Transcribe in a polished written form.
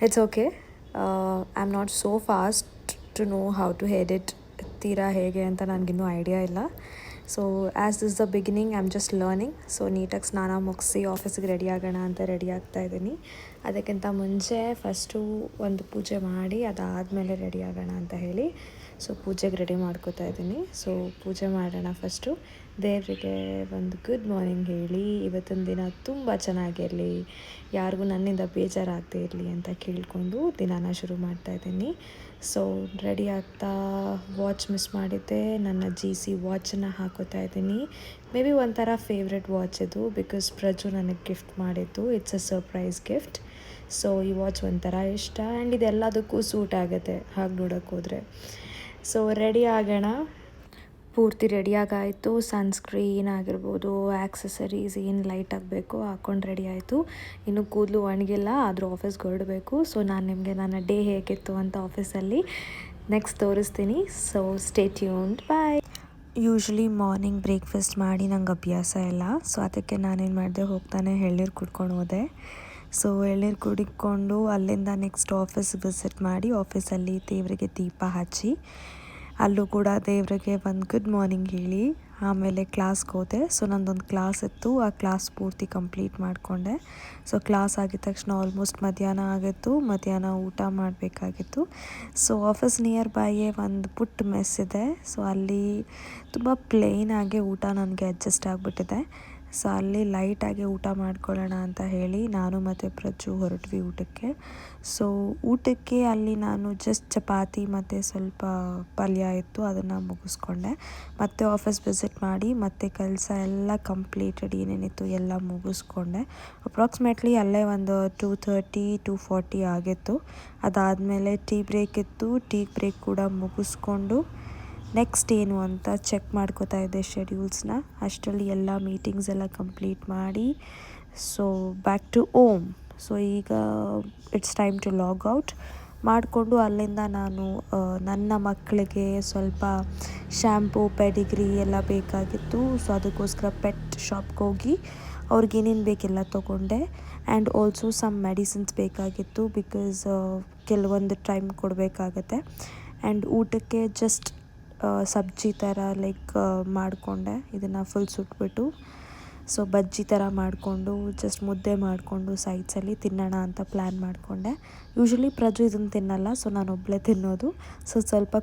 It's okay. I am not so fast to know how to edit ತೀರಾ ಹೇಗೆ ಅಂತ ನನಗಿನ್ನೂ ಐಡಿಯಾ ಇಲ್ಲ. So as this the beginning I am just learning. So ನೀಟಾಗಿ ಸ್ನಾನ ಮುಗಿಸಿ ಆಫೀಸಿಗೆ ರೆಡಿ ಆಗೋಣ ಅಂತ ರೆಡಿ ಆಗ್ತಾಯಿದ್ದೀನಿ. ಅದಕ್ಕಿಂತ ಮುಂಚೆ ಫಸ್ಟು ಒಂದು ಪೂಜೆ ಮಾಡಿ ಅದಾದಮೇಲೆ ರೆಡಿ ಆಗೋಣ ಅಂತ ಹೇಳಿ ಸೊ ಪೂಜೆಗೆ ರೆಡಿ ಮಾಡ್ಕೋತಾ ಇದ್ದೀನಿ. ಸೊ ಪೂಜೆ ಮಾಡೋಣ. ಫಸ್ಟು ದೇವರಿಗೆ ಒಂದು ಗುಡ್ ಮಾರ್ನಿಂಗ್ ಹೇಳಿ ಇವತ್ತಿನ ದಿನ ತುಂಬ ಚೆನ್ನಾಗಿರಲಿ, ಯಾರಿಗೂ ನನ್ನಿಂದ ಬೇಜಾರಾಗದೇ ಇರಲಿ ಅಂತ ಕೇಳಿಕೊಂಡು ದಿನಾನ ಶುರು ಮಾಡ್ತಾಯಿದ್ದೀನಿ. ಸೊ ರೆಡಿ ಆಗ್ತಾ ವಾಚ್ ಮಿಸ್ ಮಾಡಿದ್ದೆ. ನನ್ನ GC ವಾಚನ್ನು ಹಾಕೋತಾ ಇದ್ದೀನಿ. ಮೇ ಬಿ ಒಂಥರ ಫೇವ್ರೆಟ್ ವಾಚ್ ಇದು, ಬಿಕಾಸ್ ಪ್ರಜು ನನಗೆ ಗಿಫ್ಟ್ ಮಾಡಿದ್ದು. It's a surprise gift. So ಈ ವಾಚ್ ಒಂಥರ ಇಷ್ಟ ಆ್ಯಂಡ್ ಇದೆಲ್ಲದಕ್ಕೂ ಸೂಟ್ ಆಗುತ್ತೆ ಹಾಗೆ ನೋಡೋಕ್ಕೆ ಹೋದರೆ. ಸೊ ರೆಡಿ ಆಗೋಣ. ಪೂರ್ತಿ ರೆಡಿಯಾಗಾಯಿತು. ಸನ್ಸ್ಕ್ರೀನ್ ಆಗಿರ್ಬೋದು, ಆ್ಯಕ್ಸಸರೀಸ್ ಏನು ಲೈಟ್ ಆಗಬೇಕು ಹಾಕ್ಕೊಂಡು ರೆಡಿ ಆಯಿತು. ಇನ್ನು ಕೂದಲು ಒಣಗಿಲ್ಲ, ಆದರೂ ಆಫೀಸ್ಗೆ ಹೊರಡಬೇಕು. ಸೊ ನಾನು ನಿಮಗೆ ನನ್ನ ಡೇ ಹೇಗಿತ್ತು ಅಂತ ಆಫೀಸಲ್ಲಿ ನೆಕ್ಸ್ಟ್ ತೋರಿಸ್ತೀನಿ. So stay tuned. Bye. Usually morning breakfast ಮಾಡಿ ನಂಗೆ ಅಭ್ಯಾಸ ಇಲ್ಲ. ಸೊ ಅದಕ್ಕೆ ನಾನೇನು ಮಾಡಿದೆ, ಹೋಗ್ತಾನೆ ಎಳ್ನೀರು ಕುಡ್ಕೊಂಡು ಹೋದೆ. ಸೊ ಎಳ್ನೀರು ಕುಡಿಕೊಂಡು ಅಲ್ಲಿಂದ ನೆಕ್ಸ್ಟ್ ಆಫೀಸ್ ವಿಸಿಟ್ ಮಾಡಿ ಆಫೀಸಲ್ಲಿ ದೇವರಿಗೆ ದೀಪ ಹಚ್ಚಿ ಅಲ್ಲೂ ಕೂಡ ದೇವರಿಗೆ ಒಂದು ಗುಡ್ ಮಾರ್ನಿಂಗ್ ಹೇಳಿ ಆಮೇಲೆ ಕ್ಲಾಸ್ಗೆ ಹೋದೆ. ಸೊ ನಂದೊಂದು ಕ್ಲಾಸ್ ಇತ್ತು, ಆ ಕ್ಲಾಸ್ ಪೂರ್ತಿ ಕಂಪ್ಲೀಟ್ ಮಾಡಿಕೊಂಡೆ. ಸೊ ಕ್ಲಾಸ್ ಆಗಿದ ತಕ್ಷಣ ಆಲ್ಮೋಸ್ಟ್ ಮಧ್ಯಾಹ್ನ ಆಗಿತ್ತು. ಮಧ್ಯಾಹ್ನ ಊಟ ಮಾಡಬೇಕಾಗಿತ್ತು. ಸೊ ಆಫೀಸ್ ನಿಯರ್ ಬೈಯೇ ಒಂದು ಪುಟ್ಟ ಮೆಸ್ ಇದೆ. ಸೊ ಅಲ್ಲಿ ತುಂಬ ಪ್ಲೇನಾಗಿ ಊಟ ನನಗೆ ಅಡ್ಜಸ್ಟ್ ಆಗಿಬಿಟ್ಟಿದೆ. ಸೊ ಅಲ್ಲಿ ಲೈಟಾಗಿ ಊಟ ಮಾಡ್ಕೊಳ್ಳೋಣ ಅಂತ ಹೇಳಿ ನಾನು ಮತ್ತು ಪ್ರಜು ಹೊರಟ್ವಿ ಊಟಕ್ಕೆ. ಸೊ ಊಟಕ್ಕೆ ಅಲ್ಲಿ ನಾನು ಜಸ್ಟ್ ಚಪಾತಿ ಮತ್ತು ಸ್ವಲ್ಪ ಪಲ್ಯ ಇತ್ತು, ಅದನ್ನು ಮುಗಿಸ್ಕೊಂಡೆ. ಮತ್ತೆ ಆಫೀಸ್ ವಿಸಿಟ್ ಮಾಡಿ ಮತ್ತೆ ಕೆಲಸ ಎಲ್ಲ ಕಂಪ್ಲೀಟೆಡ್ ಏನೇನಿತ್ತು ಎಲ್ಲ ಮುಗಿಸ್ಕೊಂಡೆ. ಅಪ್ರಾಕ್ಸಿಮೇಟ್ಲಿ ಅಲ್ಲೇ ಒಂದು 2:30 2:40 ಆಗಿತ್ತು. ಅದಾದಮೇಲೆ ಟೀ ಬ್ರೇಕ್ ಇತ್ತು. ಟೀ ಬ್ರೇಕ್ ಕೂಡ ಮುಗಿಸ್ಕೊಂಡು ನೆಕ್ಸ್ಟ್ ಏನು ಅಂತ ಚೆಕ್ ಮಾಡ್ಕೋತಾ ಇದ್ದೆ ಶೆಡ್ಯೂಲ್ಸ್ನ. ಅಷ್ಟರಲ್ಲಿ ಎಲ್ಲ ಮೀಟಿಂಗ್ಸ್ ಎಲ್ಲ ಕಂಪ್ಲೀಟ್ ಮಾಡಿ so back to home. So ಈಗ it's time to log out ಮಾಡಿಕೊಂಡು ಅಲ್ಲಿಂದ ನಾನು ನನ್ನ ಮಕ್ಕಳಿಗೆ ಸ್ವಲ್ಪ ಶ್ಯಾಂಪು ಪೆಡಿಗ್ರಿ ಎಲ್ಲ ಬೇಕಾಗಿತ್ತು. ಸೊ ಅದಕ್ಕೋಸ್ಕರ ಪೆಟ್ ಶಾಪ್ಗೆ ಹೋಗಿ ಅವ್ರಿಗೇನೇನು ಬೇಕೆಲ್ಲ ತೊಗೊಂಡೆ. ಆ್ಯಂಡ್ ಆಲ್ಸೋ ಸಮ್ ಮೆಡಿಸಿನ್ಸ್ ಬೇಕಾಗಿತ್ತು, ಬಿಕಾಸ್ ಕೆಲವೊಂದು ಟೈಮ್ ಕೊಡಬೇಕಾಗತ್ತೆ. ಆ್ಯಂಡ್ ಊಟಕ್ಕೆ ಜಸ್ಟ್ ಸಬ್ಜಿ ಥರ ಲೈಕ್ ಮಾಡಿಕೊಂಡೆ. ಇದನ್ನು ಫುಲ್ ಸುಟ್ಬಿಟ್ಟು ಸೊ ಬಜ್ಜಿ ಥರ ಮಾಡಿಕೊಂಡು ಜಸ್ಟ್ ಮುದ್ದೆ ಮಾಡಿಕೊಂಡು ಸೈಡ್ಸಲ್ಲಿ ತಿನ್ನೋಣ ಅಂತ ಪ್ಲ್ಯಾನ್ ಮಾಡಿಕೊಂಡೆ. ಯೂಶ್ವಲಿ ಪ್ರಜು ಇದನ್ನು ತಿನ್ನಲ್ಲ, ಸೊ ನಾನೊಬ್ಬಳೇ ತಿನ್ನೋದು. ಸೊ ಸ್ವಲ್ಪ